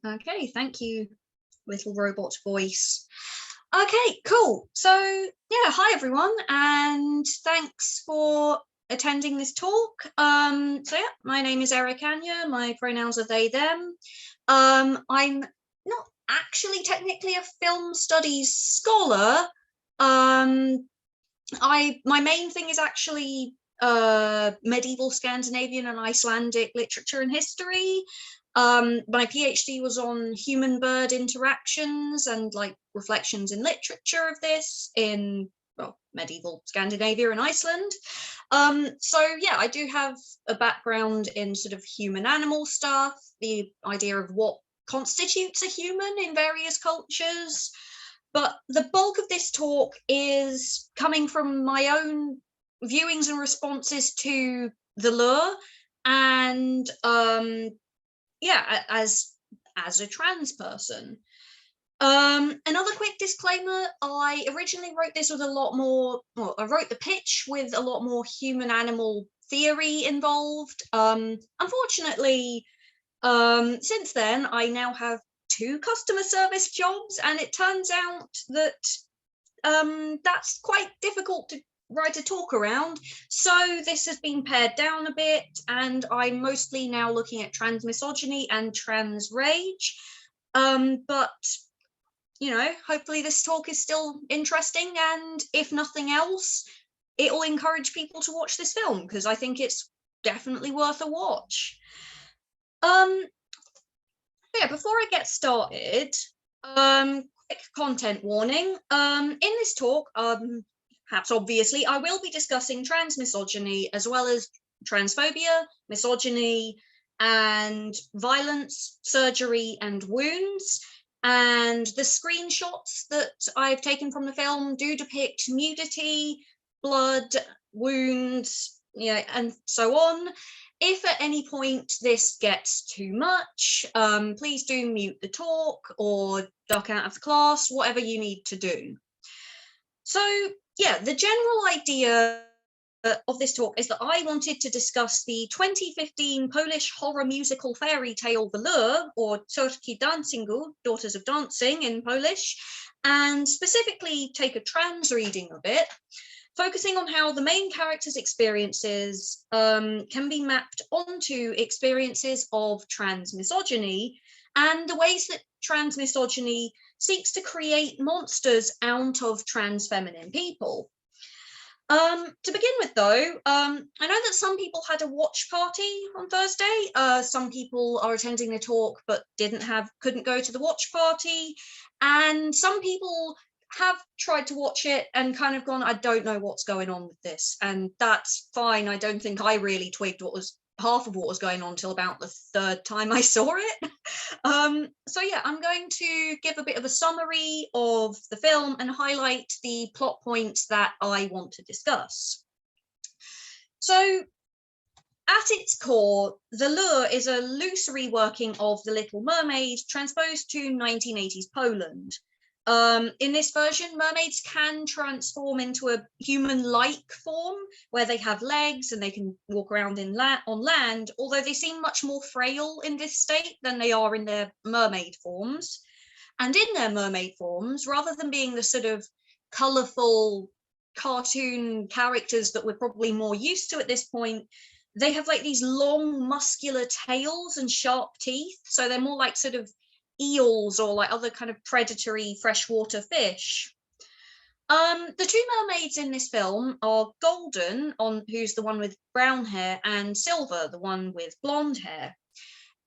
Okay, thank you, little robot voice. Okay, cool. So yeah, hi everyone, and thanks for attending this talk. So yeah, my name is Eric Ania. My pronouns are they, them. I'm not actually technically a film studies scholar. My main thing is actually medieval Scandinavian and Icelandic literature and history. My PhD was on human-bird interactions and like reflections in literature of this in medieval Scandinavia and Iceland. So yeah, I do have a background in sort of human-animal stuff, the idea of what constitutes a human in various cultures. But the bulk of this talk is coming from my own viewings and responses to The Lure, and yeah, as a trans person. Another quick disclaimer, I originally wrote this with a lot more, well, I wrote the pitch with a lot more human animal theory involved. Unfortunately, since then, I now have 2 customer service jobs, and it turns out that that's quite difficult to write a talk around. So this has been pared down a bit, and I'm mostly now looking at trans misogyny and trans rage. But you know, hopefully this talk is still interesting, and if nothing else, it will encourage people to watch this film, because I think it's definitely worth a watch. Yeah, before I get started, quick content warning. In this talk, perhaps obviously, I will be discussing trans misogyny as well as transphobia, misogyny, and violence, surgery, and wounds. And the screenshots that I've taken from the film do depict nudity, blood, wounds, and so on. If at any point this gets too much, please do mute the talk or duck out of the class, whatever you need to do. So yeah, the general idea of this talk is that I wanted to discuss the 2015 Polish horror musical fairy tale The Lure, or Córki Dancingu, Daughters of Dancing in Polish, and specifically take a trans reading of it, focusing on how the main character's experiences can be mapped onto experiences of trans misogyny, and the ways that trans misogyny seeks to create monsters out of trans feminine people. To begin with, though, I know that some people had a watch party on Thursday. Some people are attending the talk but couldn't go to the watch party, and some people have tried to watch it and kind of gone, I don't know what's going on with this, and that's fine. I don't think I really twigged half of what was going on till about the 3rd time I saw it. So yeah, I'm going to give a bit of a summary of the film and highlight the plot points that I want to discuss. So at its core, The Lure is a loose reworking of The Little Mermaid transposed to 1980s Poland. In this version, mermaids can transform into a human-like form where they have legs and they can walk around on land, although they seem much more frail in this state than they are in their mermaid forms. And in their mermaid forms, rather than being the sort of colourful cartoon characters that we're probably more used to at this point, they have like these long muscular tails and sharp teeth, so they're more like sort of eels or like other kind of predatory freshwater fish. The 2 mermaids in this film are Golden, who's the one with brown hair, and Silver, the one with blonde hair.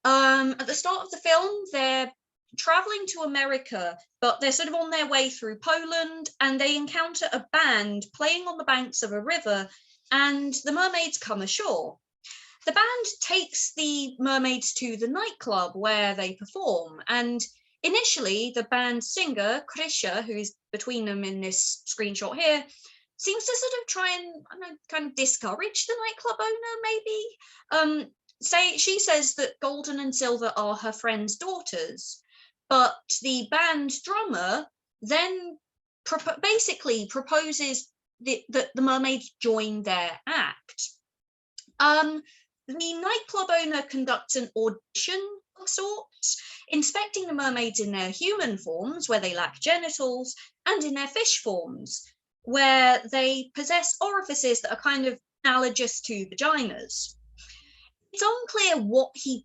At the start of the film, they're traveling to America, but they're sort of on their way through Poland, and they encounter a band playing on the banks of a river, and the mermaids come ashore. The band takes the mermaids to the nightclub where they perform, and initially the band singer, Krysia, who is between them in this screenshot here, seems to sort of try and kind of discourage the nightclub owner, maybe. She says that Golden and Silver are her friend's daughters, but the band drummer then basically proposes that the mermaids join their act. The nightclub owner conducts an audition of sorts, inspecting the mermaids in their human forms, where they lack genitals, and in their fish forms, where they possess orifices that are kind of analogous to vaginas. It's unclear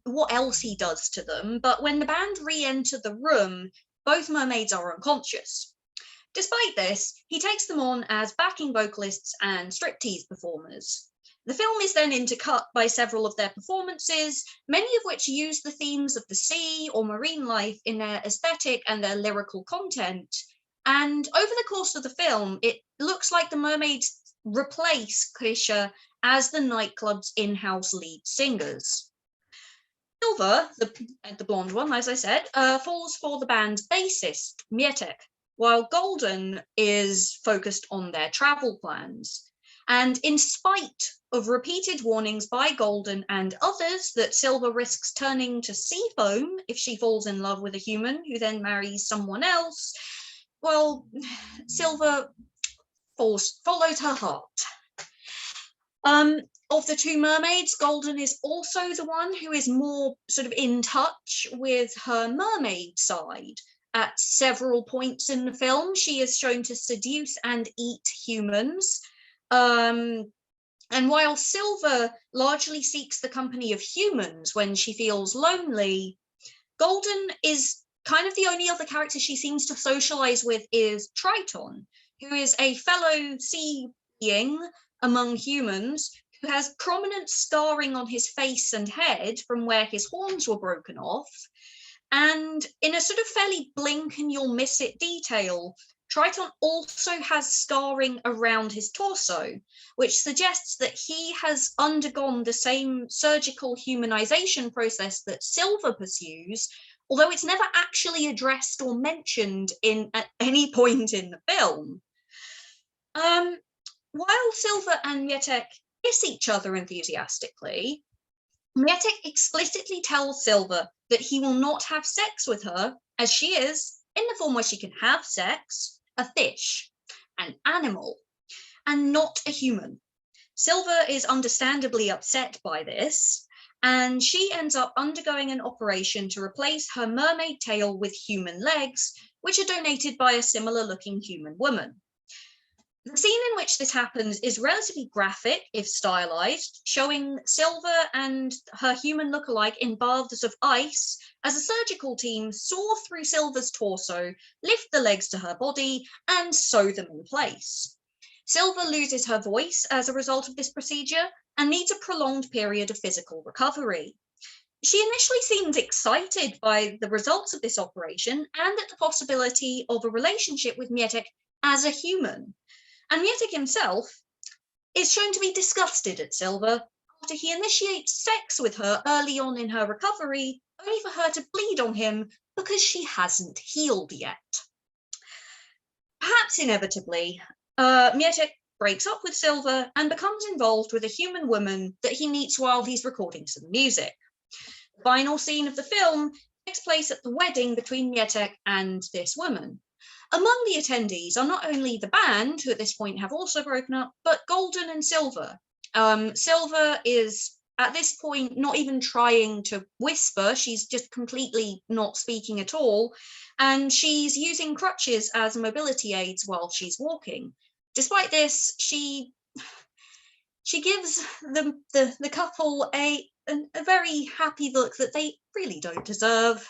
what else he does to them, but when the band re-enter the room, both mermaids are unconscious. Despite this, he takes them on as backing vocalists and striptease performers. The film is then intercut by several of their performances, many of which use the themes of the sea or marine life in their aesthetic and their lyrical content. And over the course of the film, it looks like the mermaids replace Krisha as the nightclub's in-house lead singers. Silver, the blonde one, as I said, falls for the band's bassist, Mietek, while Golden is focused on their travel plans. And in spite of repeated warnings by Golden and others that Silver risks turning to sea foam if she falls in love with a human who then marries someone else, well, Silver follows her heart. Of the two mermaids, Golden is also the one who is more sort of in touch with her mermaid side. At several points in the film, she is shown to seduce and eat humans. And while Silver largely seeks the company of humans when she feels lonely, Golden is kind of the only other character she seems to socialize with is Triton, who is a fellow sea being among humans who has prominent scarring on his face and head from where his horns were broken off. And in a sort of fairly blink and you'll miss it detail, Triton also has scarring around his torso, which suggests that he has undergone the same surgical humanization process that Silver pursues, although it's never actually addressed or mentioned at any point in the film. While Silver and Mietek kiss each other enthusiastically, Mietek explicitly tells Silver that he will not have sex with her, as she is, in the form where she can have sex, a fish, an animal, and not a human. Silver is understandably upset by this, and she ends up undergoing an operation to replace her mermaid tail with human legs, which are donated by a similar-looking human woman. The scene in which this happens is relatively graphic, if stylized, showing Silver and her human lookalike in baths of ice as a surgical team saw through Silver's torso, lift the legs to her body, and sew them in place. Silver loses her voice as a result of this procedure and needs a prolonged period of physical recovery. She initially seems excited by the results of this operation and at the possibility of a relationship with Mietek as a human. And Mietek himself is shown to be disgusted at Silver after he initiates sex with her early on in her recovery, only for her to bleed on him because she hasn't healed yet. Perhaps inevitably, Mietek breaks up with Silver and becomes involved with a human woman that he meets while he's recording some music. The final scene of the film takes place at the wedding between Mietek and this woman. Among the attendees are not only the band, who at this point have also broken up, but Golden and Silver. Silver is, at this point, not even trying to whisper. She's just completely not speaking at all. And she's using crutches as mobility aids while she's walking. Despite this, she gives the couple a very happy look that they really don't deserve.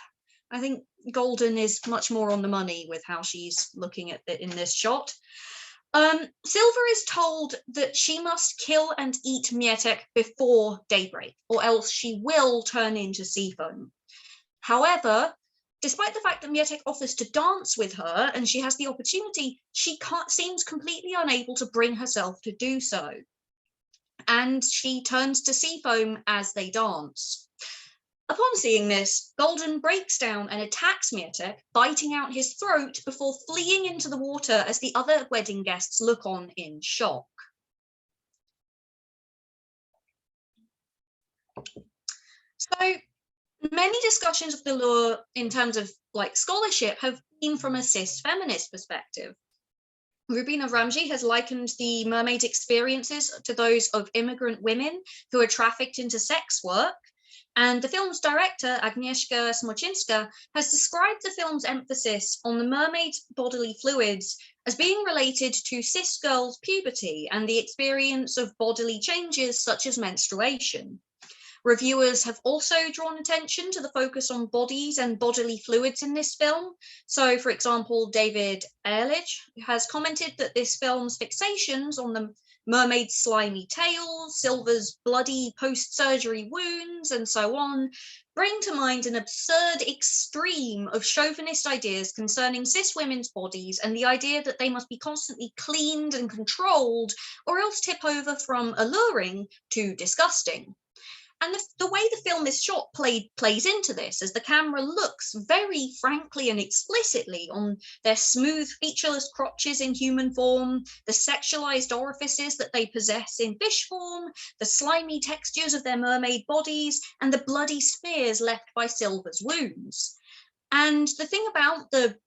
I think Golden is much more on the money with how she's looking at it in this shot. Silver is told that she must kill and eat Mietek before daybreak, or else she will turn into sea foam. However, despite the fact that Mietek offers to dance with her and she has the opportunity, she seems completely unable to bring herself to do so. And she turns to sea foam as they dance. Upon seeing this, Golden breaks down and attacks Mietek, biting out his throat before fleeing into the water as the other wedding guests look on in shock. So many discussions of the law in terms of scholarship have been from a cis feminist perspective. Rubina Ramji has likened the mermaid experiences to those of immigrant women who are trafficked into sex work, And the film's director, Agnieszka Smoczynska, has described the film's emphasis on the mermaid's bodily fluids as being related to cis girls' puberty and the experience of bodily changes such as menstruation. Reviewers have also drawn attention to the focus on bodies and bodily fluids in this film. So, for example, David Ehrlich has commented that this film's fixations on the mermaid's slimy tail, Silver's bloody post-surgery wounds, and so on, bring to mind an absurd extreme of chauvinist ideas concerning cis women's bodies and the idea that they must be constantly cleaned and controlled, or else tip over from alluring to disgusting. And the way the film is shot plays into this, as the camera looks very frankly and explicitly on their smooth, featureless crotches in human form, the sexualized orifices that they possess in fish form, the slimy textures of their mermaid bodies, and the bloody smears left by Silver's wounds. And the thing about the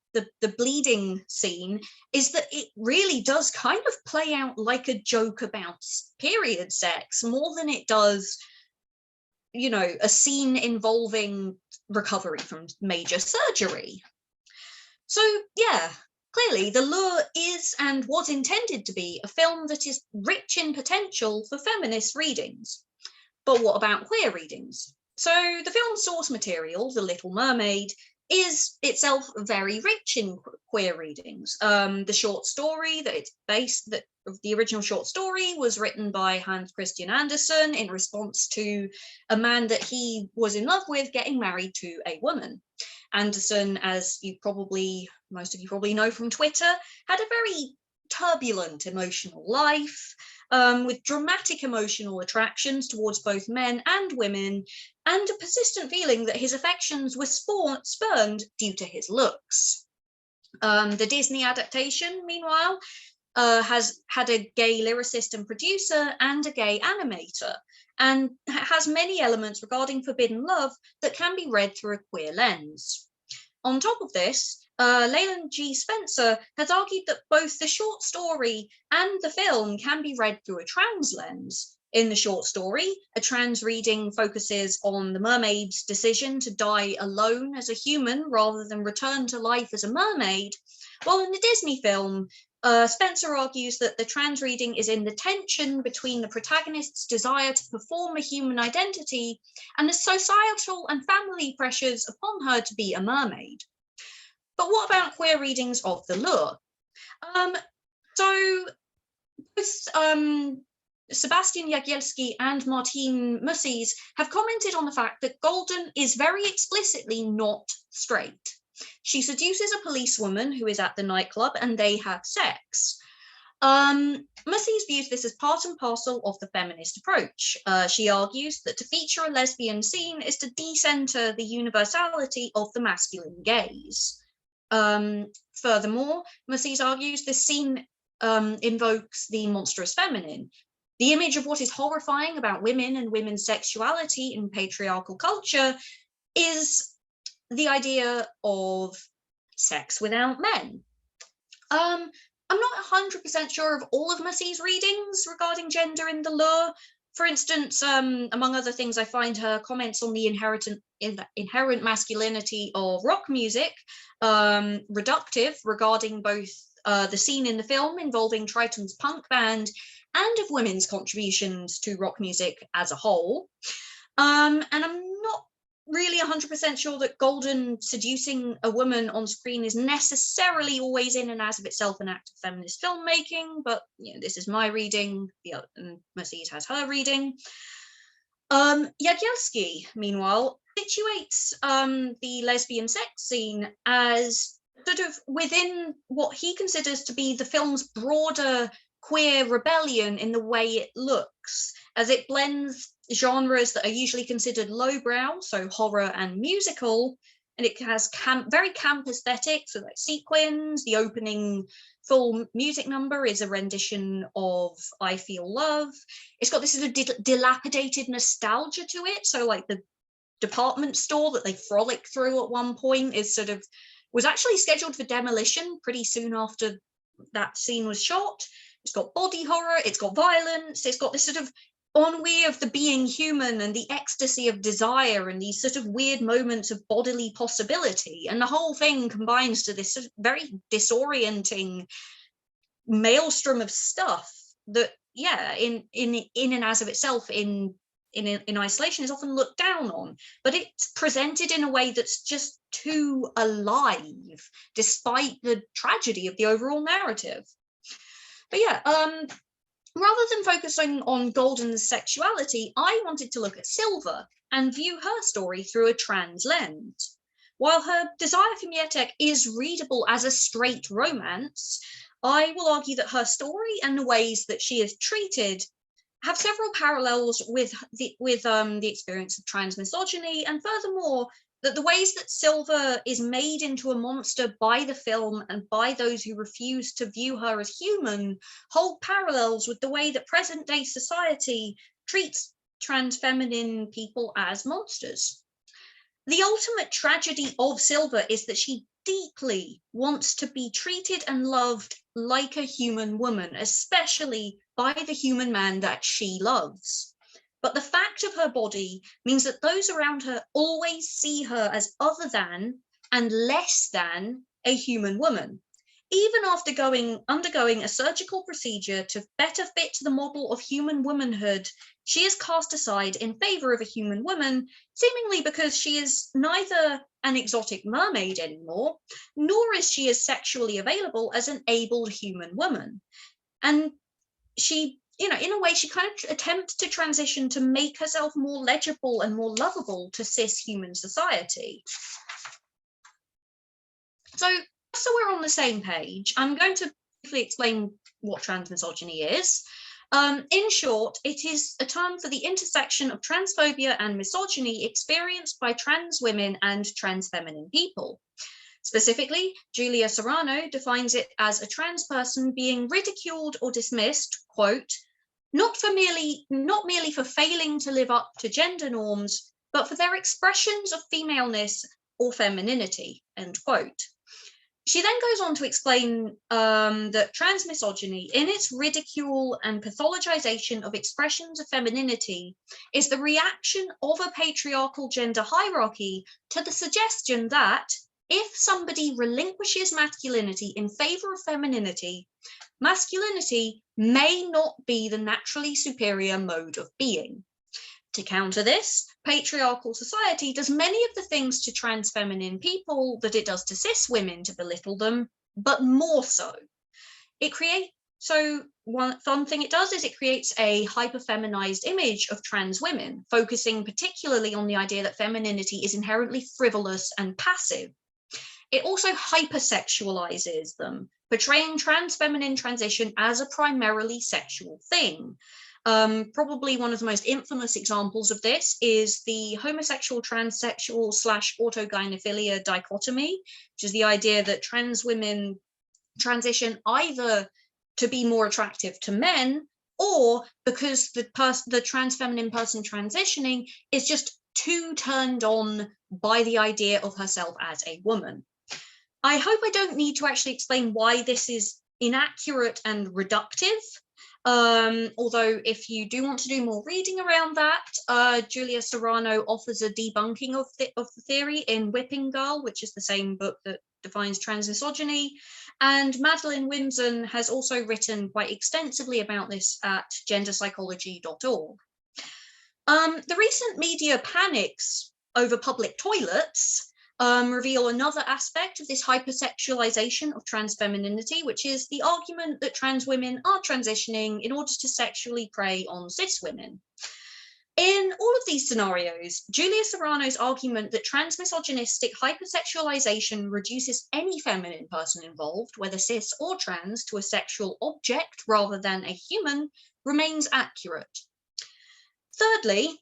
bleeding scene is that it really does kind of play out like a joke about period sex more than it does, you know, a scene involving recovery from major surgery. So yeah, clearly The Lure is and was intended to be a film that is rich in potential for feminist readings. But what about queer readings? So the film's source material, The Little Mermaid, is itself very rich in queer readings. The short story that it's based, that the original short story was written by Hans Christian Andersen in response to a man that he was in love with getting married to a woman. Andersen, as most of you probably know from Twitter, had a very turbulent emotional life, with dramatic emotional attractions towards both men and women, and a persistent feeling that his affections were spurned due to his looks. The Disney adaptation, meanwhile, has had a gay lyricist and producer and a gay animator, and has many elements regarding forbidden love that can be read through a queer lens. On top of this, Leyland G. Spencer has argued that both the short story and the film can be read through a trans lens. In the short story, a trans reading focuses on the mermaid's decision to die alone as a human rather than return to life as a mermaid, while in the Disney film, Spencer argues that the trans reading is in the tension between the protagonist's desire to perform a human identity and the societal and family pressures upon her to be a mermaid. But what about queer readings of The Lure? So both Sebastian Jagielski and Martine Mussis have commented on the fact that Golden is very explicitly not straight. She seduces a policewoman who is at the nightclub and they have sex. Mussis views this as part and parcel of the feminist approach. She argues that to feature a lesbian scene is to decenter the universality of the masculine gaze. Furthermore, Mussis argues this scene invokes the monstrous feminine. The image of what is horrifying about women and women's sexuality in patriarchal culture is the idea of sex without men. I'm not 100% sure of all of Mussis' readings regarding gender in The Lure. For instance, among other things, I find her comments on the inherent masculinity of rock music reductive regarding both the scene in the film involving Triton's punk band and of women's contributions to rock music as a whole. And I'm not really 100% sure that Golden seducing a woman on screen is necessarily always in and as of itself an act of feminist filmmaking, but you know, this is my reading, and Mussis has her reading. Jagielski, meanwhile, situates the lesbian sex scene as sort of within what he considers to be the film's broader queer rebellion in the way it looks, as it blends genres that are usually considered lowbrow, so horror and musical, and it has very camp aesthetics, so like sequins. The opening full music number is a rendition of I Feel Love. It's got this sort of dilapidated nostalgia to it, so like the department store that they frolic through at one point was actually scheduled for demolition pretty soon after that scene was shot. It's got body horror, it's got violence, it's got this sort of ennui of the being human and the ecstasy of desire and these sort of weird moments of bodily possibility. And the whole thing combines to this sort of very disorienting maelstrom of stuff that, yeah, in and as of itself, in isolation, is often looked down on, but it's presented in a way that's just too alive, despite the tragedy of the overall narrative. But yeah, rather than focusing on Golden's sexuality, I wanted to look at Silver and view her story through a trans lens. While her desire for Mietek is readable as a straight romance, I will argue that her story and the ways that she is treated have several parallels with the experience of trans misogyny, and furthermore, that the ways that Silver is made into a monster by the film and by those who refuse to view her as human hold parallels with the way that present-day society treats trans feminine people as monsters. The ultimate tragedy of Silver is that she deeply wants to be treated and loved like a human woman, especially by the human man that she loves. But the fact of her body means that those around her always see her as other than and less than a human woman. Even after undergoing a surgical procedure to better fit the model of human womanhood, she is cast aside in favor of a human woman, seemingly because she is neither an exotic mermaid anymore, nor is she as sexually available as an able human woman. And she, in a way, she kind of attempts to transition to make herself more legible and more lovable to cis human society. So we're on the same page, I'm going to briefly explain what transmisogyny is. In short, it is a term for the intersection of transphobia and misogyny experienced by trans women and trans feminine people. Specifically, Julia Serrano defines it as a trans person being ridiculed or dismissed, quote, not merely for failing to live up to gender norms, but for their expressions of femaleness or femininity, end quote. She then goes on to explain that transmisogyny, in its ridicule and pathologization of expressions of femininity, is the reaction of a patriarchal gender hierarchy to the suggestion that if somebody relinquishes masculinity in favor of femininity, masculinity may not be the naturally superior mode of being. To counter this, patriarchal society does many of the things to trans feminine people that it does to cis women to belittle them, but more so. One fun thing it does is it creates a hyper-feminized image of trans women, focusing particularly on the idea that femininity is inherently frivolous and passive. It also hypersexualizes them, portraying trans feminine transition as a primarily sexual thing. Probably one of the most infamous examples of this is the homosexual, transsexual / autogynephilia dichotomy, which is the idea that trans women transition either to be more attractive to men, or because the trans feminine person transitioning is just too turned on by the idea of herself as a woman. I hope I don't need to actually explain why this is inaccurate and reductive. Although if you do want to do more reading around that, Julia Serrano offers a debunking of the theory in Whipping Girl, which is the same book that defines transmisogyny, and Madeline Wimson has also written quite extensively about this at genderpsychology.org. The recent media panics over public toilets reveal another aspect of this hypersexualization of trans femininity, which is the argument that trans women are transitioning in order to sexually prey on cis women. In all of these scenarios, Julia Serrano's argument that transmisogynistic hypersexualization reduces any feminine person involved, whether cis or trans, to a sexual object rather than a human remains accurate. Thirdly,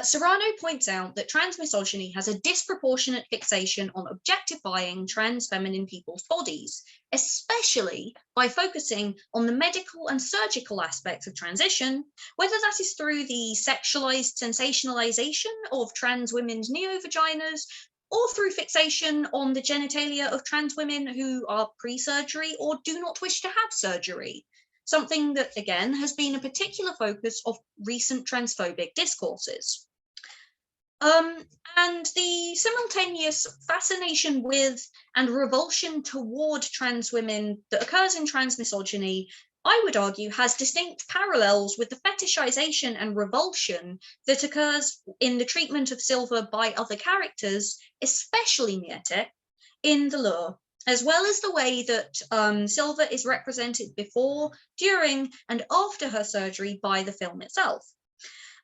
Serrano points out that transmisogyny has a disproportionate fixation on objectifying trans feminine people's bodies, especially by focusing on the medical and surgical aspects of transition, whether that is through the sexualized sensationalization of trans women's neovaginas, or through fixation on the genitalia of trans women who are pre-surgery or do not wish to have surgery. something that, again, has been a particular focus of recent transphobic discourses. And the simultaneous fascination with and revulsion toward trans women that occurs in transmisogyny, I would argue, has distinct parallels with the fetishization and revulsion that occurs in the treatment of Silver by other characters, especially Mietek, in The Lure, as well as the way that Silver is represented before, during, and after her surgery by the film itself.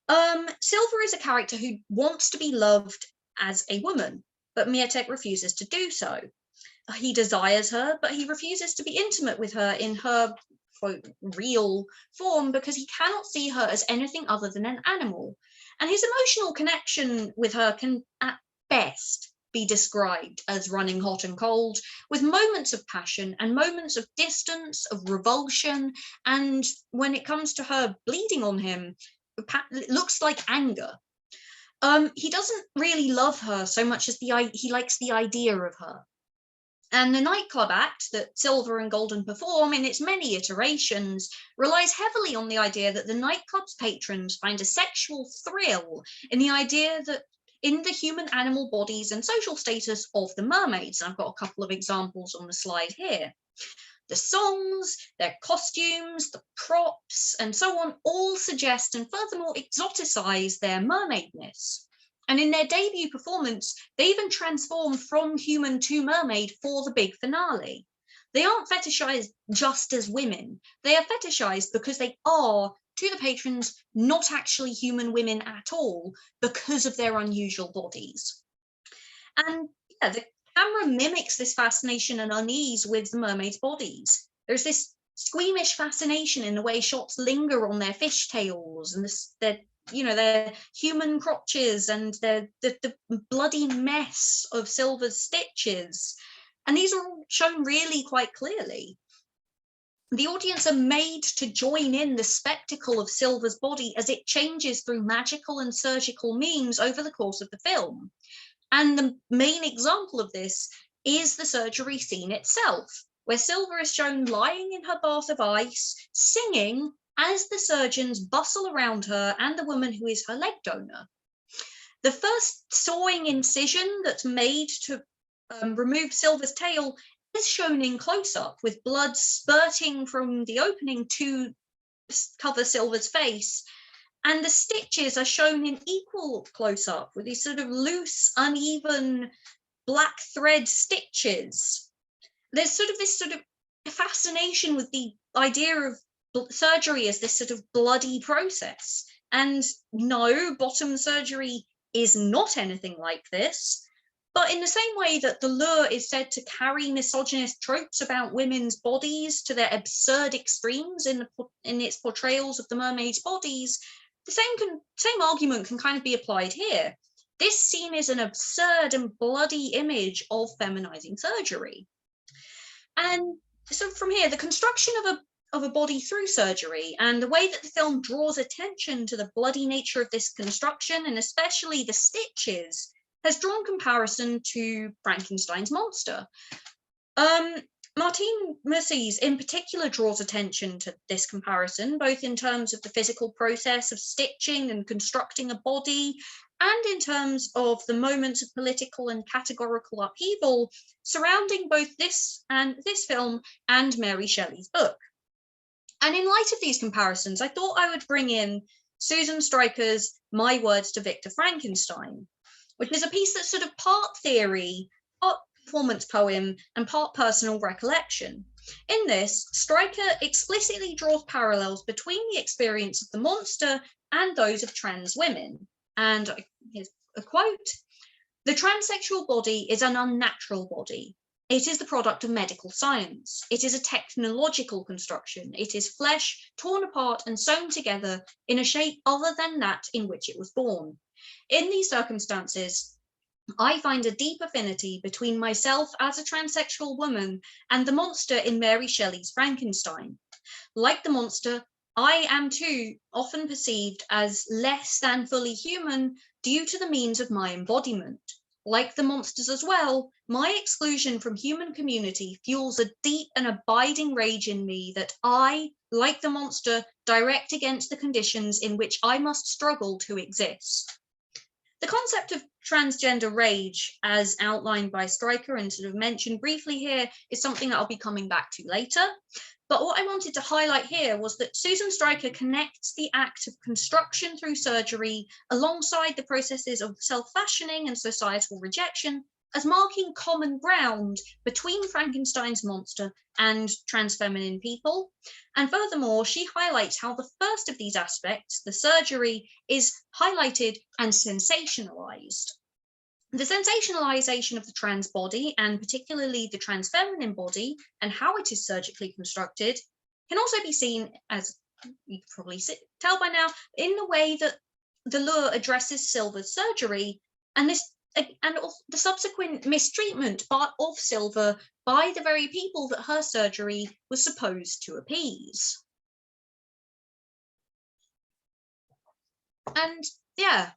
Silver is a character who wants to be loved as a woman, but Mietek refuses to do so. He desires her, but he refuses to be intimate with her in her, quote, real form because he cannot see her as anything other than an animal. And his emotional connection with her can, at best, be described as running hot and cold, with moments of passion and moments of distance, of revulsion, and when it comes to her bleeding on him, it looks like anger. He doesn't really love her so much as he likes the idea of her. And the nightclub act that Silver and Golden perform in its many iterations relies heavily on the idea that the nightclub's patrons find a sexual thrill in the idea that in the human animal bodies and social status of the mermaids. I've got a couple of examples on the slide here. The songs, their costumes, the props, and so on all suggest and furthermore exoticize their mermaidness. And in their debut performance, they even transform from human to mermaid for the big finale. They aren't fetishized just as women. They are fetishized because they are, to the patrons, not actually human women at all because of their unusual bodies. And yeah, the camera mimics this fascination and unease with the mermaids' bodies. There's this squeamish fascination in the way shots linger on their fishtails and their human crotches and the bloody mess of Silver's stitches. And these are all shown really quite clearly. The audience are made to join in the spectacle of Silver's body as it changes through magical and surgical means over the course of the film. And the main example of this is the surgery scene itself, where Silver is shown lying in her bath of ice, singing as the surgeons bustle around her and the woman who is her leg donor. The first sawing incision that's made to remove Silver's tail is shown in close-up, with blood spurting from the opening to cover Silver's face. And the stitches are shown in equal close-up with these sort of loose, uneven, black thread stitches. There's this fascination with the idea of surgery as this sort of bloody process. And no, bottom surgery is not anything like this. But in the same way that The Lure is said to carry misogynist tropes about women's bodies to their absurd extremes in its portrayals of the mermaids' bodies, the same argument can kind of be applied here. This scene is an absurd and bloody image of feminizing surgery. And so from here, the construction of a body through surgery and the way that the film draws attention to the bloody nature of this construction, and especially the stitches, has drawn comparison to Frankenstein's monster. Martine Musys in particular draws attention to this comparison, both in terms of the physical process of stitching and constructing a body, and in terms of the moments of political and categorical upheaval surrounding both this film and Mary Shelley's book. And in light of these comparisons, I thought I would bring in Susan Stryker's My Words to Victor Frankenstein, which is a piece that's sort of part theory, part performance poem, and part personal recollection. In this, Stryker explicitly draws parallels between the experience of the monster and those of trans women. And here's a quote: "The transsexual body is an unnatural body. It is the product of medical science. It is a technological construction. It is flesh torn apart and sewn together in a shape other than that in which it was born. In these circumstances, I find a deep affinity between myself as a transsexual woman and the monster in Mary Shelley's Frankenstein. Like the monster, I am too often perceived as less than fully human due to the means of my embodiment. like the monsters as well, my exclusion from human community fuels a deep and abiding rage in me that I, like the monster, direct against the conditions in which I must struggle to exist. The concept of transgender rage, as outlined by Stryker and sort of mentioned briefly here, is something that I'll be coming back to later. But what I wanted to highlight here was that Susan Stryker connects the act of construction through surgery alongside the processes of self-fashioning and societal rejection as marking common ground between Frankenstein's monster and trans feminine people. And furthermore, she highlights how the first of these aspects, the surgery, is highlighted and sensationalized. The sensationalization of the trans body, and particularly the trans feminine body, and how it is surgically constructed, can also be seen, as you can probably tell by now, in the way that the lure addresses Silver's surgery and the subsequent mistreatment of Silver by the very people that her surgery was supposed to appease. And yeah,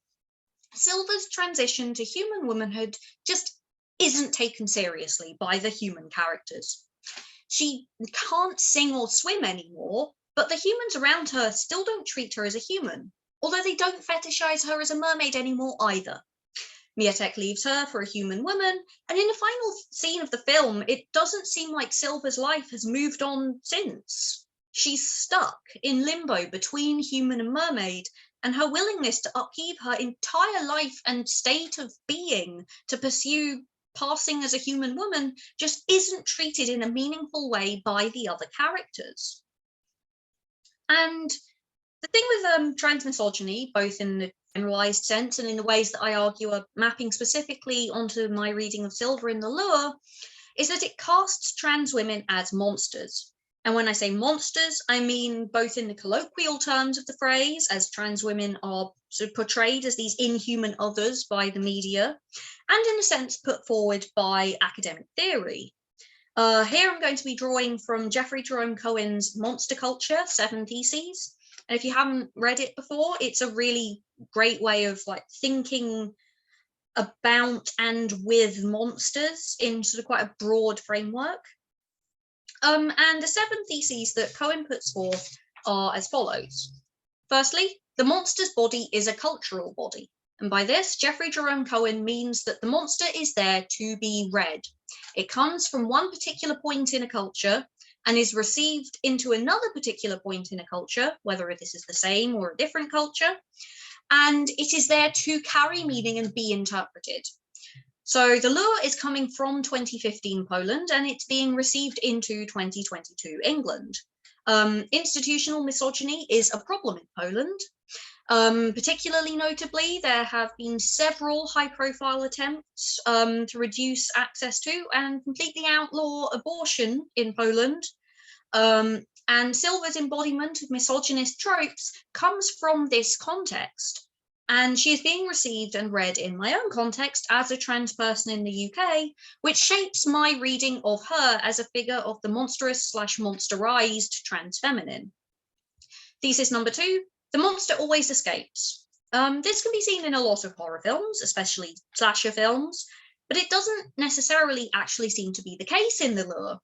Silver's transition to human womanhood just isn't taken seriously by the human characters. She can't sing or swim anymore, but the humans around her still don't treat her as a human, although they don't fetishize her as a mermaid anymore either. Mietek leaves her for a human woman, and in the final scene of the film, it doesn't seem like Silver's life has moved on since. She's stuck in limbo between human and mermaid, and her willingness to upheave her entire life and state of being to pursue passing as a human woman just isn't treated in a meaningful way by the other characters. And the thing with trans misogyny, both in the generalized sense and in the ways that I argue are mapping specifically onto my reading of Silver in the Lure, is that it casts trans women as monsters. And when I say monsters, I mean both in the colloquial terms of the phrase, as trans women are sort of portrayed as these inhuman others by the media, and in a sense put forward by academic theory. Here I'm going to be drawing from Jeffrey Jerome Cohen's Monster Culture, 7 Theses. And if you haven't read it before, it's a really great way of thinking about and with monsters in sort of quite a broad framework. And the 7 theses that Cohen puts forth are as follows. Firstly, the monster's body is a cultural body. And by this, Jeffrey Jerome Cohen means that the monster is there to be read. It comes from one particular point in a culture and is received into another particular point in a culture, whether this is the same or a different culture, and it is there to carry meaning and be interpreted. So the lure is coming from 2015 Poland, and it's being received into 2022 England. Institutional misogyny is a problem in Poland. Particularly notably, there have been several high-profile attempts to reduce access to and completely outlaw abortion in Poland. And Silver's embodiment of misogynist tropes comes from this context. And she is being received and read in my own context as a trans person in the UK, which shapes my reading of her as a figure of the monstrous/monsterized trans feminine. Thesis number 2, the monster always escapes. This can be seen in a lot of horror films, especially slasher films, but it doesn't necessarily actually seem to be the case in The Lure.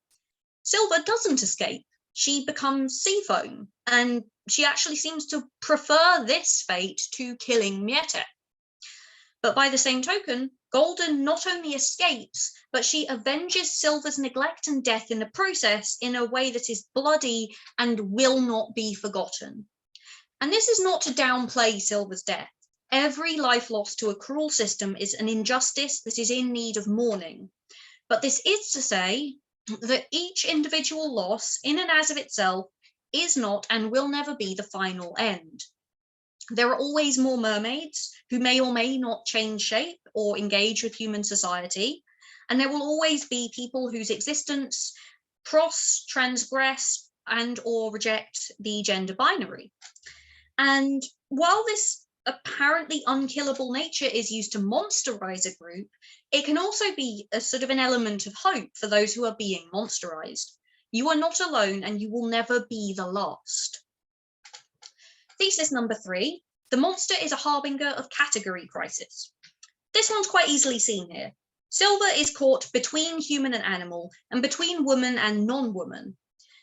Silver doesn't escape. She becomes sea foam, and she actually seems to prefer this fate to killing Mietek. But by the same token, Golden not only escapes, but she avenges Silver's neglect and death in the process in a way that is bloody and will not be forgotten. And this is not to downplay Silver's death. Every life lost to a cruel system is an injustice that is in need of mourning. But this is to say that each individual loss, in and as of itself, is not and will never be the final end. There are always more mermaids who may or may not change shape or engage with human society, and there will always be people whose existence cross, transgress, and or reject the gender binary. And while this apparently unkillable nature is used to monsterize a group, it can also be a sort of an element of hope for those who are being monsterized. You are not alone, and you will never be the last. Thesis number 3, the monster is a harbinger of category crisis. This this one's quite easily seen here. Silver is caught between human and animal, and between woman and non-woman.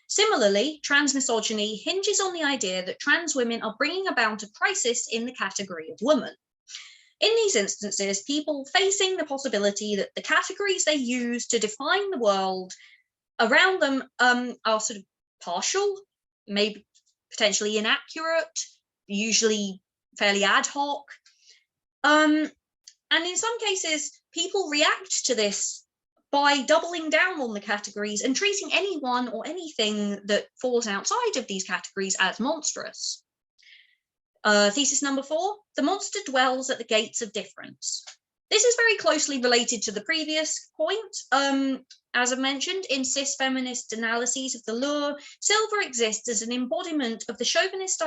Similarly, transmisogyny hinges on the idea that trans women are bringing about a crisis in the category of woman. In these instances, people facing the possibility that the categories they use to define the world around them are sort of partial, maybe potentially inaccurate, usually fairly ad hoc. And in some cases, people react to this by doubling down on the categories and treating anyone or anything that falls outside of these categories as monstrous. Thesis number 4, the monster dwells at the gates of difference. This is very closely related to the previous point. As I mentioned, in cis feminist analyses of the lure, Silver exists as an embodiment of the chauvinist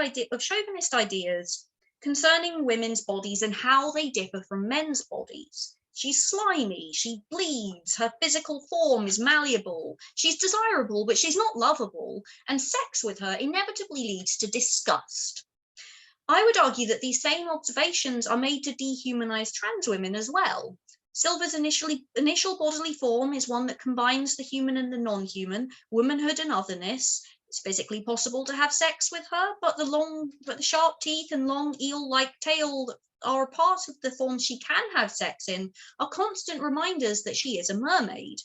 ideas concerning women's bodies and how they differ from men's bodies. She's slimy, she bleeds, her physical form is malleable, she's desirable, but she's not lovable, and sex with her inevitably leads to disgust. I would argue that these same observations are made to dehumanize trans women as well. Silver's initial bodily form is one that combines the human and the non-human, womanhood and otherness. It's physically possible to have sex with her, but the sharp teeth and long eel-like tail that are a part of the form she can have sex in are constant reminders that she is a mermaid.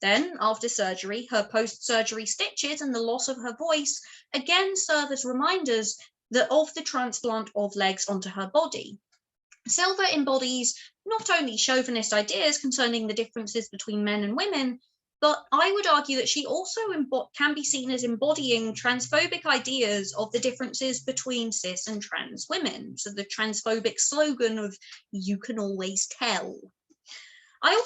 Then, after surgery, her post-surgery stitches and the loss of her voice again serve as reminders of the transplant of legs onto her body. Silver embodies not only chauvinist ideas concerning the differences between men and women, but I would argue that she also can be seen as embodying transphobic ideas of the differences between cis and trans women. So the transphobic slogan of "you can always tell." I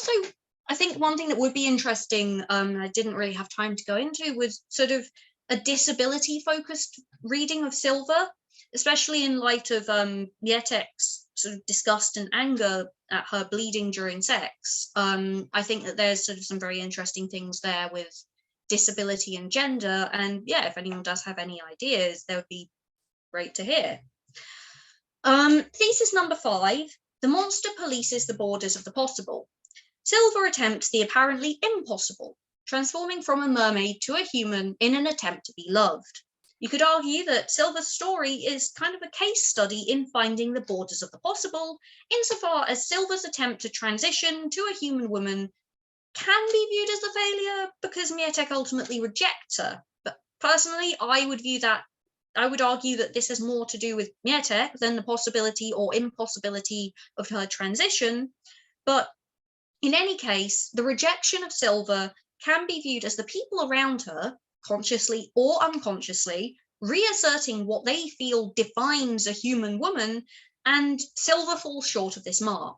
think one thing that would be interesting, I didn't really have time to go into, was sort of a disability-focused reading of Silver, especially in light of Mietek's sort of disgust and anger at her bleeding during sex. I think that there's sort of some very interesting things there with disability and gender, and yeah, if anyone does have any ideas, they would be great to hear. Thesis number 5, the monster polices the borders of the possible. Silver attempts the apparently impossible, transforming from a mermaid to a human in an attempt to be loved. You could argue that Silver's story is kind of a case study in finding the borders of the possible, insofar as Silver's attempt to transition to a human woman can be viewed as a failure because Mietek ultimately rejects her. But personally, I would argue that this has more to do with Mietek than the possibility or impossibility of her transition. But in any case, the rejection of Silver can be viewed as the people around her, consciously or unconsciously, reasserting what they feel defines a human woman, and Silver falls short of this mark.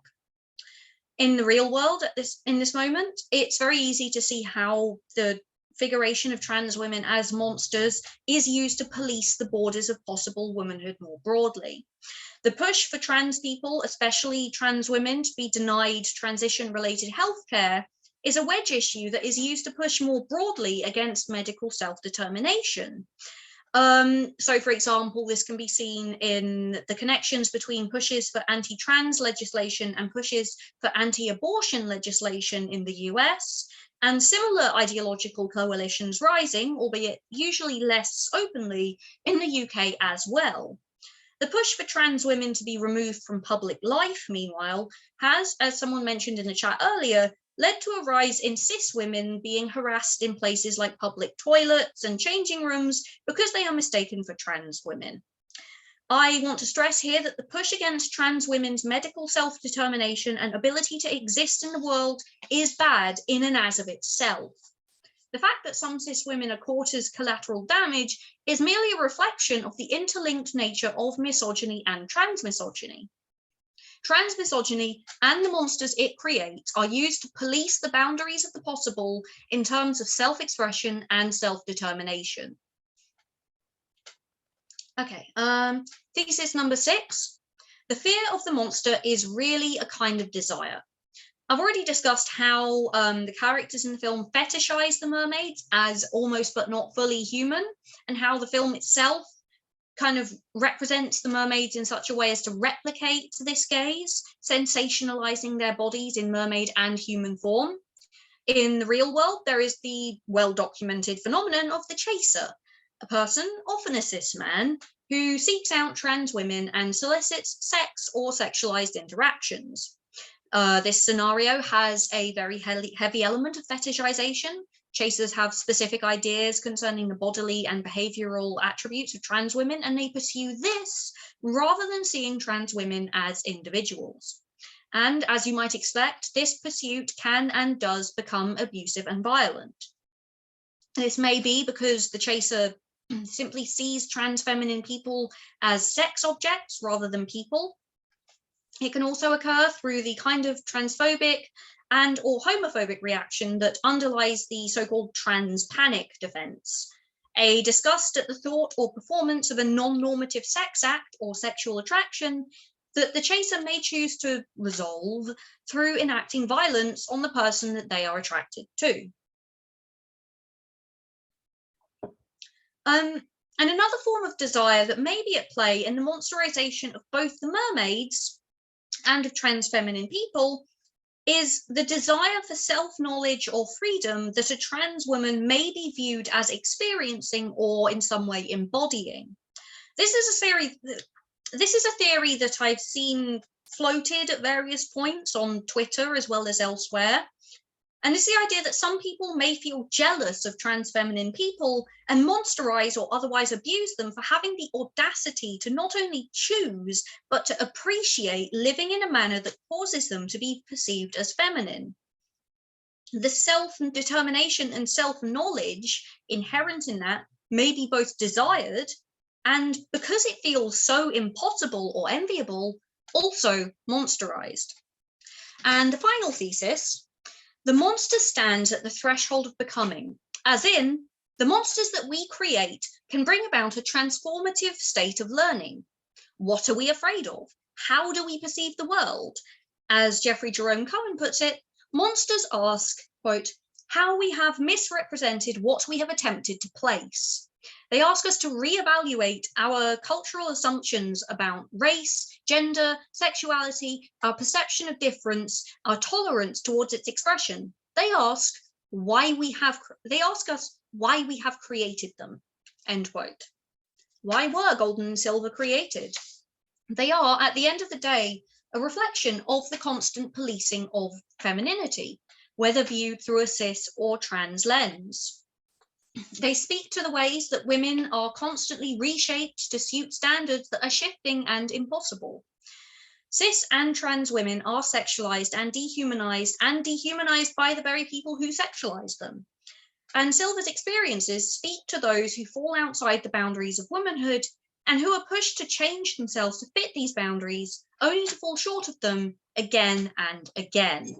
In the real world, in this moment, it's very easy to see how the figuration of trans women as monsters is used to police the borders of possible womanhood more broadly. The push for trans people, especially trans women, to be denied transition-related healthcare is a wedge issue that is used to push more broadly against medical self-determination. So, for example, this can be seen in the connections between pushes for anti-trans legislation and pushes for anti-abortion legislation in the US, and similar ideological coalitions rising, albeit usually less openly, in the UK as well. The push for trans women to be removed from public life, meanwhile, has, as someone mentioned in the chat earlier, led to a rise in cis women being harassed in places like public toilets and changing rooms because they are mistaken for trans women. I want to stress here that the push against trans women's medical self-determination and ability to exist in the world is bad in and as of itself. The fact that some cis women are caught as collateral damage is merely a reflection of the interlinked nature of misogyny and transmisogyny. Transmisogyny and the monsters it creates are used to police the boundaries of the possible in terms of self-expression and self-determination. Okay, thesis number 6. The fear of the monster is really a kind of desire. I've already discussed how the characters in the film fetishize the mermaids as almost but not fully human, and how the film itself kind of represents the mermaids in such a way as to replicate this gaze, sensationalizing their bodies in mermaid and human form. In the real world, there is the well-documented phenomenon of the chaser, a person, often a cis man, who seeks out trans women and solicits sex or sexualized interactions. This scenario has a very heavy element of fetishization. Chasers have specific ideas concerning the bodily and behavioral attributes of trans women, and they pursue this rather than seeing trans women as individuals. And as you might expect, this pursuit can and does become abusive and violent. This may be because the chaser simply sees trans feminine people as sex objects rather than people. It can also occur through the kind of transphobic and or homophobic reaction that underlies the so-called trans panic defense, a disgust at the thought or performance of a non-normative sex act or sexual attraction that the chaser may choose to resolve through enacting violence on the person that they are attracted to. And another form of desire that may be at play in the monsterization of both the mermaids and of trans feminine people is the desire for self-knowledge or freedom that a trans woman may be viewed as experiencing or in some way embodying. This is a theory that I've seen floated at various points on Twitter as well as elsewhere. And it's the idea that some people may feel jealous of trans feminine people and monsterize or otherwise abuse them for having the audacity to not only choose, but to appreciate living in a manner that causes them to be perceived as feminine. The self-determination and self-knowledge inherent in that may be both desired and, because it feels so impossible or enviable, also monsterized. And the final thesis: the monster stands at the threshold of becoming, as in, the monsters that we create can bring about a transformative state of learning. What are we afraid of? How do we perceive the world? As Jeffrey Jerome Cohen puts it, monsters ask, quote, how we have misrepresented what we have attempted to place. They ask us to reevaluate our cultural assumptions about race, gender, sexuality, our perception of difference, our tolerance towards its expression. They ask us why we have created them. End quote. Why were gold and silver created? They are, at the end of the day, a reflection of the constant policing of femininity, whether viewed through a cis or trans lens. They speak to the ways that women are constantly reshaped to suit standards that are shifting and impossible. Cis and trans women are sexualized and dehumanized by the very people who sexualize them. And Silver's experiences speak to those who fall outside the boundaries of womanhood and who are pushed to change themselves to fit these boundaries, only to fall short of them again and again.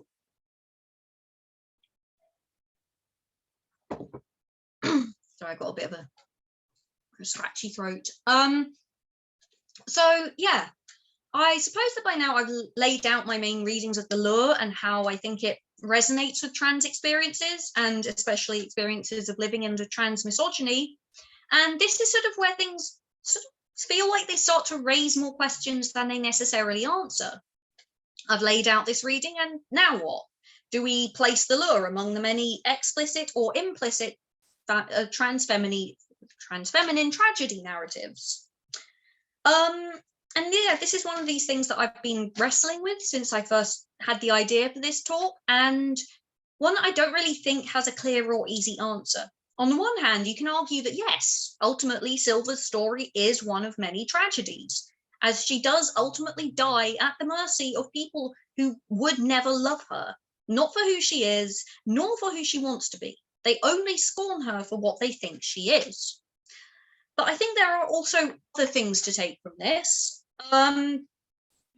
Sorry, I got a bit of a scratchy throat. So yeah, I suppose that by now I've laid out my main readings of the lure and how I think it resonates with trans experiences, and especially experiences of living under trans misogyny. And this is sort of where things sort of feel like they start to raise more questions than they necessarily answer. I've laid out this reading, and now what? Do we place the lure among the many explicit or implicit trans feminine tragedy narratives? And yeah, this is one of these things that I've been wrestling with since I first had the idea for this talk, and one that I don't really think has a clear or easy answer. On the one hand, you can argue that yes, ultimately Silver's story is one of many tragedies, as she does ultimately die at the mercy of people who would never love her, not for who she is, nor for who she wants to be. They only scorn her for what they think she is. But I think there are also other things to take from this. So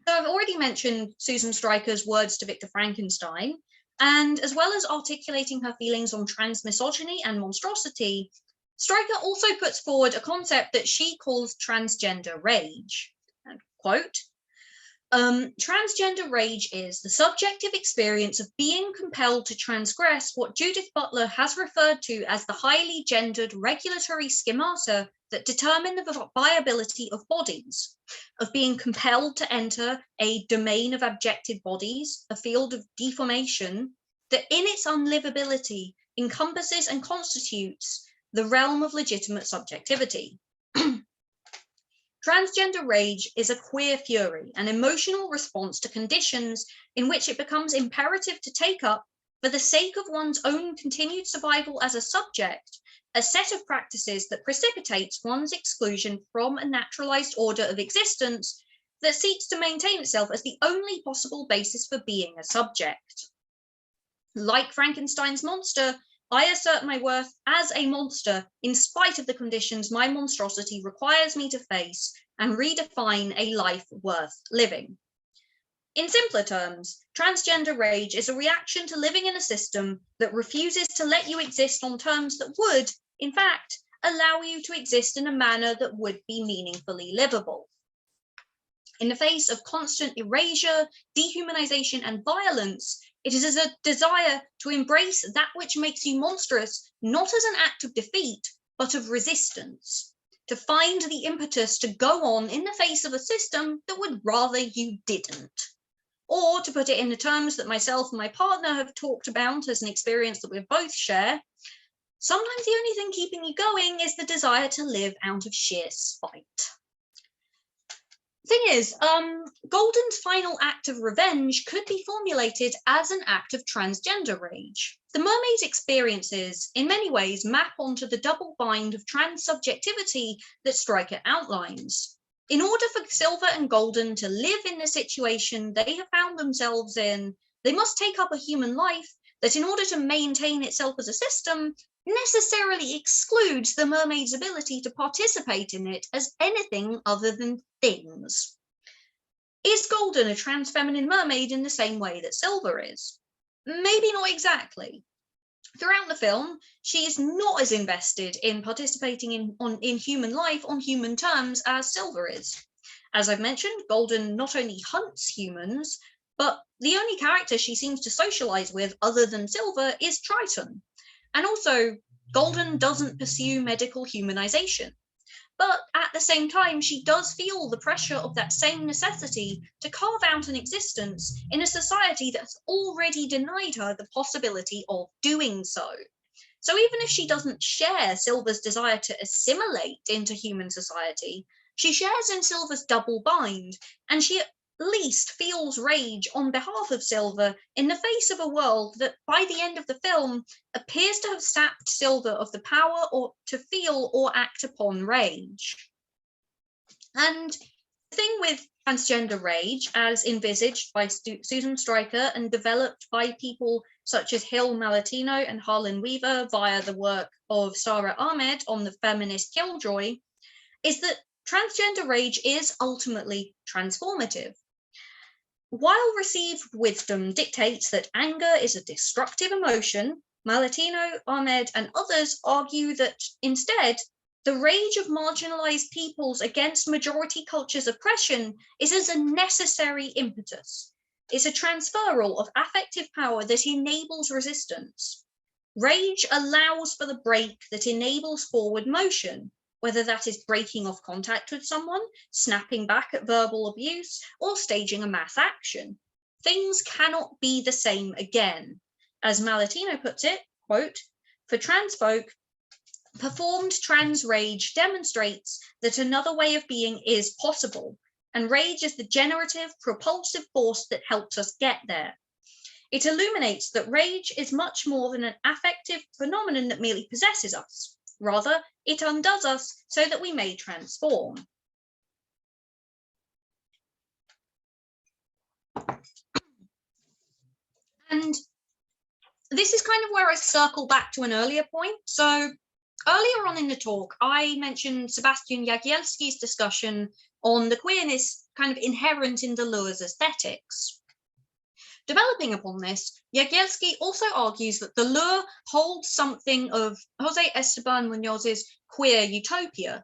I've already mentioned Susan Stryker's words to Victor Frankenstein, and as well as articulating her feelings on trans misogyny and monstrosity, Stryker also puts forward a concept that she calls transgender rage. And quote, transgender rage is the subjective experience of being compelled to transgress what Judith Butler has referred to as the highly gendered regulatory schemata that determine the viability of bodies, of being compelled to enter a domain of objective bodies, a field of deformation that in its unlivability encompasses and constitutes the realm of legitimate subjectivity. Transgender rage is a queer fury, an emotional response to conditions in which it becomes imperative to take up, for the sake of one's own continued survival as a subject, a set of practices that precipitates one's exclusion from a naturalized order of existence that seeks to maintain itself as the only possible basis for being a subject. Like Frankenstein's monster, I assert my worth as a monster in spite of the conditions my monstrosity requires me to face and redefine a life worth living. In simpler terms, transgender rage is a reaction to living in a system that refuses to let you exist on terms that would, in fact, allow you to exist in a manner that would be meaningfully livable. In the face of constant erasure, dehumanization, and violence, it is a desire to embrace that which makes you monstrous, not as an act of defeat, but of resistance, to find the impetus to go on in the face of a system that would rather you didn't. Or, to put it in the terms that myself and my partner have talked about as an experience that we both share, sometimes the only thing keeping you going is the desire to live out of sheer spite. Thing is, Golden's final act of revenge could be formulated as an act of transgender rage. The mermaid's experiences, in many ways, map onto the double bind of trans-subjectivity that Stryker outlines. In order for Silver and Golden to live in the situation they have found themselves in, they must take up a human life that, in order to maintain itself as a system, necessarily excludes the mermaid's ability to participate in it as anything other than things. Is Golden a trans feminine mermaid in the same way that Silver is? Maybe not exactly. Throughout the film, she is not as invested in participating in human life on human terms as Silver is. As I've mentioned, Golden not only hunts humans, but the only character she seems to socialize with other than Silver is Triton. And also, Golden doesn't pursue medical humanization. But at the same time, she does feel the pressure of that same necessity to carve out an existence in a society that's already denied her the possibility of doing so. So even if she doesn't share Silver's desire to assimilate into human society, she shares in Silver's double bind, and she at least feels rage on behalf of Silver in the face of a world that, by the end of the film, appears to have sapped Silver of the power or to feel or act upon rage. And the thing with transgender rage, as envisaged by Susan Stryker and developed by people such as Hill Malatino and Harlan Weaver via the work of Sarah Ahmed on the feminist Killjoy, is that transgender rage is ultimately transformative. While received wisdom dictates that anger is a destructive emotion, Malatino, Ahmed, and others argue that instead, the rage of marginalized peoples against majority culture's oppression is as a necessary impetus. It's a transferal of affective power that enables resistance. Rage allows for the break that enables forward motion, whether that is breaking off contact with someone, snapping back at verbal abuse, or staging a mass action. Things cannot be the same again. As Malatino puts it, quote, "For trans folk, performed trans rage demonstrates that another way of being is possible, and rage is the generative, propulsive force that helps us get there. It illuminates that rage is much more than an affective phenomenon that merely possesses us. Rather, it undoes us so that we may transform." And this is kind of where I circle back to an earlier point. So earlier on in the talk, I mentioned Sebastian Jagielski's discussion on the queerness kind of inherent in Deleuze's aesthetics. Developing upon this, Jagielski also argues that Deleuze holds something of Jose Esteban Muñoz's queer utopia,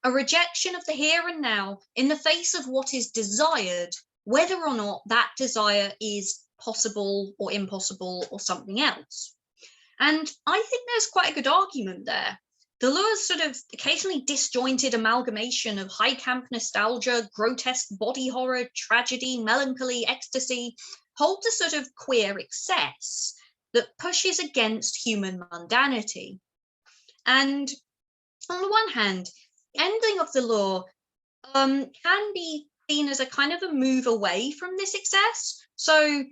a rejection of the here and now in the face of what is desired, whether or not that desire is possible or impossible or something else. And I think there's quite a good argument there. The lure's sort of occasionally disjointed amalgamation of high camp nostalgia, grotesque body horror, tragedy, melancholy, ecstasy, holds a sort of queer excess that pushes against human mundanity. And on the one hand, the ending of the lure can be seen as a kind of a move away from this excess. So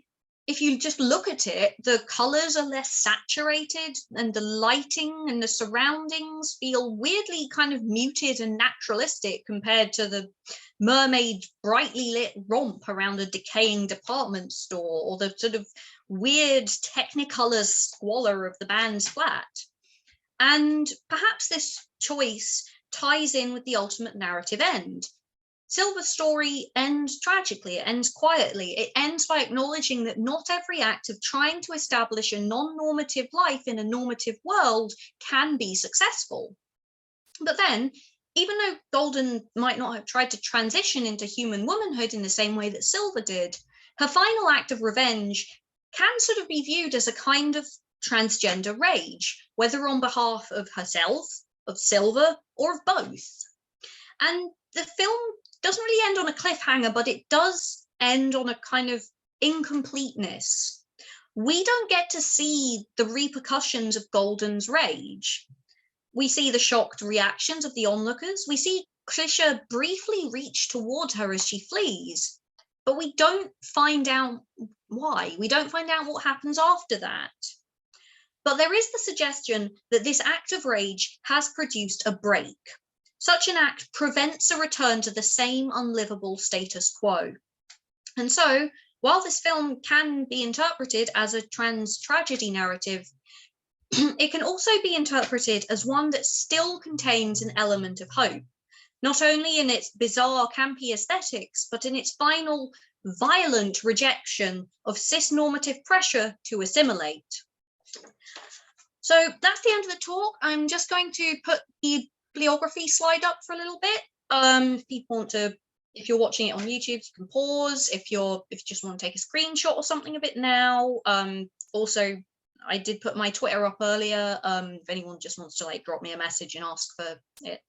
if you just look at it, the colors are less saturated and the lighting and the surroundings feel weirdly kind of muted and naturalistic compared to the mermaid brightly lit romp around a decaying department store, or the sort of weird technicolor squalor of the band's flat. And perhaps this choice ties in with the ultimate narrative end. Silver's story ends tragically, it ends quietly. It ends by acknowledging that not every act of trying to establish a non-normative life in a normative world can be successful. But then, even though Golden might not have tried to transition into human womanhood in the same way that Silver did, her final act of revenge can sort of be viewed as a kind of transgender rage, whether on behalf of herself, of Silver, or of both. And the film doesn't really end on a cliffhanger, but it does end on a kind of incompleteness. We don't get to see the repercussions of Golden's rage. We see the shocked reactions of the onlookers. We see Krisha briefly reach toward her as she flees, but we don't find out why. We don't find out what happens after that. But there is the suggestion that this act of rage has produced a break. Such an act prevents a return to the same unlivable status quo. And so, while this film can be interpreted as a trans tragedy narrative, it can also be interpreted as one that still contains an element of hope, not only in its bizarre, campy aesthetics, but in its final, violent rejection of cis-normative pressure to assimilate. So that's the end of the talk. I'm just going to put the bibliography slide up for a little bit. If people want to, if you're watching it on YouTube, you can pause. If you just want to take a screenshot or something of it now. Also, I did put my Twitter up earlier. If anyone just wants to like drop me a message and ask for it,